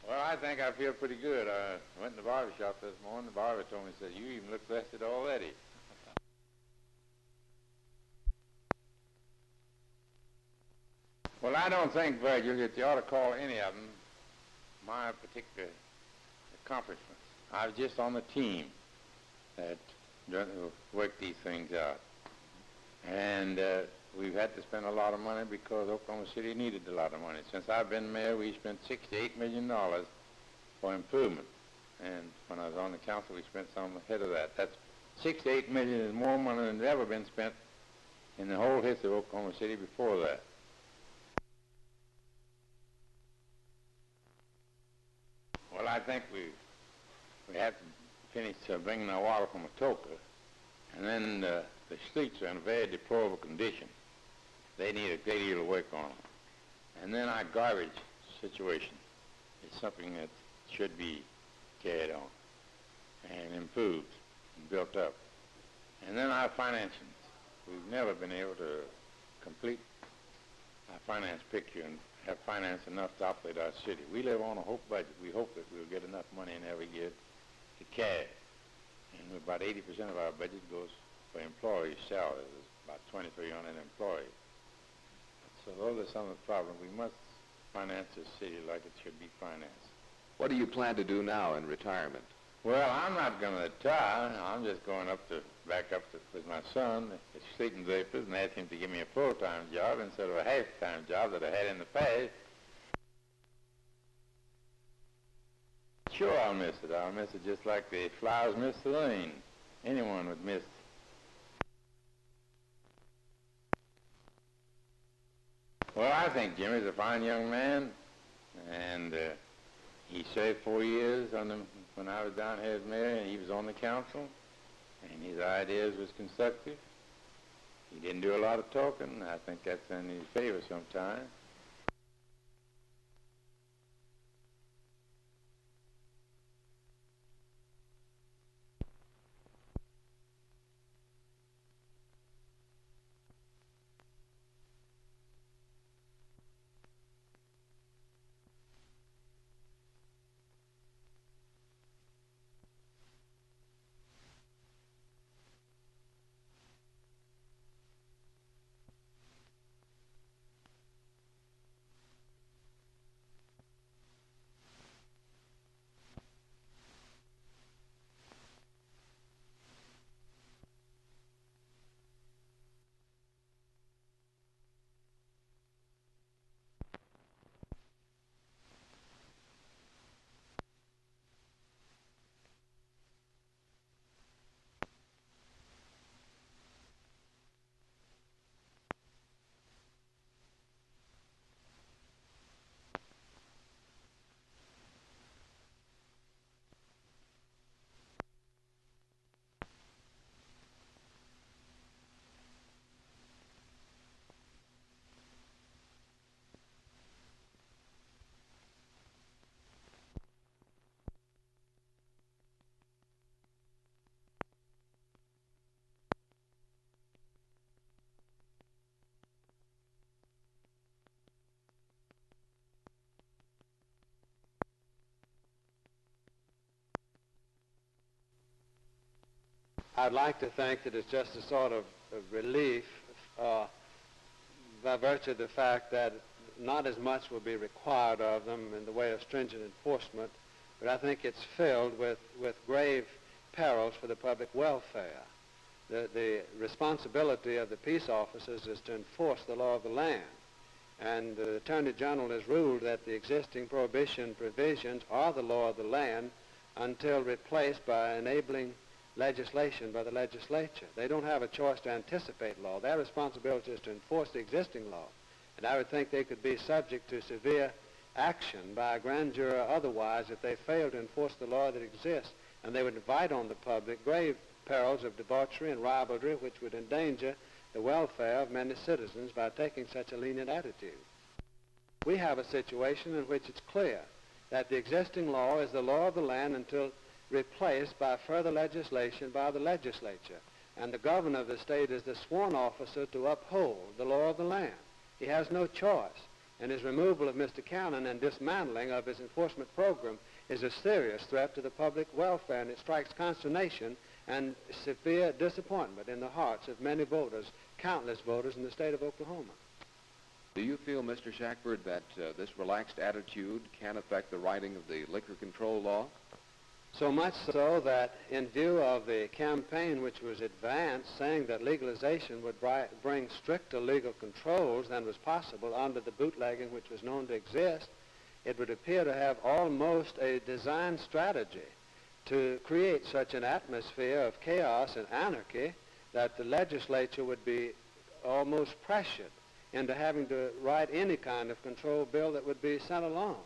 Well, I think I feel pretty good. I went in the barber shop this morning. The barber told me, said, you even look rested already. Well, I don't think, Virgil, that you ought to call any of them my particular accomplishments. I was just on the team that worked these things out. And we've had to spend a lot of money because Oklahoma City needed a lot of money. Since I've been mayor, we spent $68 million for improvement. And when I was on the council, we spent some ahead of that. That's $68 million is more money than has ever been spent in the whole history of Oklahoma City before that. Well, I think we have to finish bringing our water from Atoka, and then the streets are in a very deplorable condition. They need a great deal of work on them. And then our garbage situation is something that should be carried on and improved and built up. And then our financing. We've never been able to complete our finance picture and have finance enough to operate our city. We live on a hope budget. We hope that we'll get enough money in every year to carry. And about 80% of our budget goes for employee salaries. There's about 2,300 employees. So those are some of the problems. We must finance this city like it should be financed. What do you plan to do now in retirement? Well, I'm not going to retire. I'm just going back up with my son at Sleeping Drapers and ask him to give me a full-time job instead of a half-time job that I had in the past. Sure, I'll miss it. I'll miss it just like the flowers miss the rain. Anyone would miss it. Well, I think Jimmy's a fine young man, and he served 4 years when I was down here as mayor, and he was on the council, and his ideas was constructive. He didn't do a lot of talking. I think that's in his favor sometimes. I'd like to think that it's just a sort of relief by virtue of the fact that not as much will be required of them in the way of stringent enforcement, but I think it's filled with grave perils for the public welfare. The responsibility of the peace officers is to enforce the law of the land, and the Attorney General has ruled that the existing prohibition provisions are the law of the land until replaced by enabling legislation by the legislature. They don't have a choice to anticipate law. Their responsibility is to enforce the existing law. And I would think they could be subject to severe action by a grand jury or otherwise if they fail to enforce the law that exists. And they would invite on the public grave perils of debauchery and ribaldry which would endanger the welfare of many citizens by taking such a lenient attitude. We have a situation in which it's clear that the existing law is the law of the land until replaced by further legislation by the legislature. And the governor of the state is the sworn officer to uphold the law of the land. He has no choice. And his removal of Mr. Cannon and dismantling of his enforcement program is a serious threat to the public welfare, and it strikes consternation and severe disappointment in the hearts of many voters, countless voters in the state of Oklahoma. Do you feel, Mr. Shackford, that this relaxed attitude can affect the writing of the liquor control law? So much so that in view of the campaign which was advanced saying that legalization would bring stricter legal controls than was possible under the bootlegging which was known to exist, it would appear to have almost a design strategy to create such an atmosphere of chaos and anarchy that the legislature would be almost pressured into having to write any kind of control bill that would be sent along.